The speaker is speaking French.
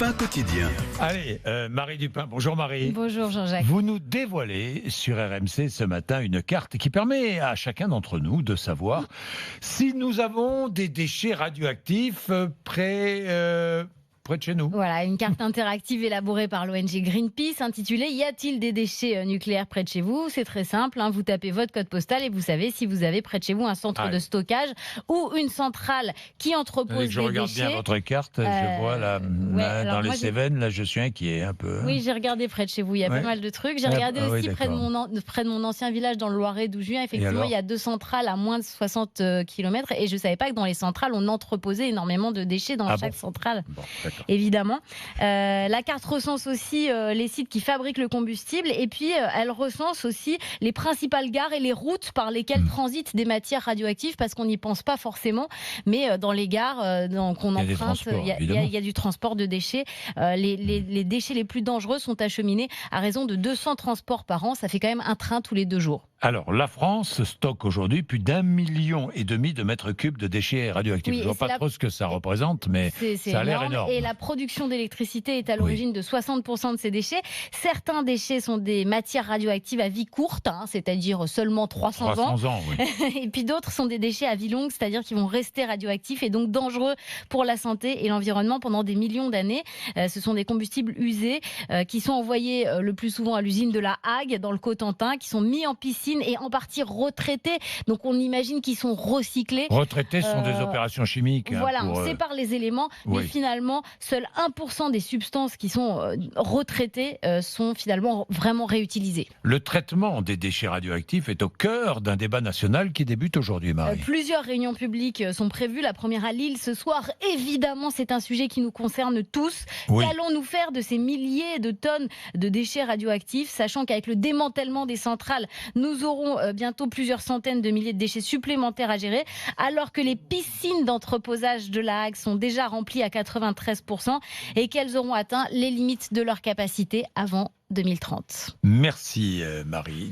Dupin quotidien. Allez, Marie Dupin. Bonjour Marie. Bonjour Jean-Jacques. Vous nous dévoilez sur RMC ce matin une carte qui permet à chacun d'entre nous de savoir si nous avons des déchets radioactifs près de chez nous. Voilà, une carte interactive élaborée par l'ONG Greenpeace intitulée « Y a-t-il des déchets nucléaires près de chez vous ?» C'est très simple, vous tapez votre code postal et vous savez si vous avez près de chez vous un centre de stockage ou une centrale qui entrepose des déchets. Je regarde bien votre carte, je vois là, dans les Cévennes, là je suis inquiet un peu. Oui, j'ai regardé près de chez vous, il y a pas mal de trucs. J'ai regardé aussi près de mon ancien village dans le Loiret d'où je viens. Effectivement, il y a 2 centrales à moins de 60 km et je ne savais pas que dans les centrales, on entreposait énormément de déchets dans chaque centrale. Bon, évidemment. La carte recense aussi les sites qui fabriquent le combustible et puis elle recense aussi les principales gares et les routes par lesquelles transitent des matières radioactives parce qu'on n'y pense pas forcément, mais dans les gares qu'on emprunte, il y a du transport de déchets. Les déchets les plus dangereux sont acheminés à raison de 200 transports par an. Ça fait quand même un train tous les 2 jours. Alors, la France stocke aujourd'hui plus d'1,5 million de mètres cubes de déchets radioactifs. Je ne vois pas trop ce que ça représente, mais ça a l'air énorme. Et la production d'électricité est à l'origine de 60% de ces déchets. Certains déchets sont des matières radioactives à vie courte, c'est-à-dire seulement 300 ans. Oui. Et puis d'autres sont des déchets à vie longue, c'est-à-dire qu'ils vont rester radioactifs et donc dangereux pour la santé et l'environnement pendant des millions d'années. Ce sont des combustibles usés qui sont envoyés le plus souvent à l'usine de la Hague, dans le Cotentin, qui sont mis en piscine et en partie retraités. Donc on imagine qu'ils sont recyclés. Retraités sont des opérations chimiques. Voilà, on sépare les éléments, mais finalement, seul 1% des substances qui sont retraitées sont finalement vraiment réutilisées. Le traitement des déchets radioactifs est au cœur d'un débat national qui débute aujourd'hui, Marie. Plusieurs réunions publiques sont prévues. La première à Lille ce soir. Évidemment, c'est un sujet qui nous concerne tous. Qu'allons-nous faire de ces milliers de tonnes de déchets radioactifs, sachant qu'avec le démantèlement des centrales, nous aurons bientôt plusieurs centaines de milliers de déchets supplémentaires à gérer, alors que les piscines d'entreposage de la Hague sont déjà remplies à 93% et qu'elles auront atteint les limites de leur capacité avant 2030. Merci Marie.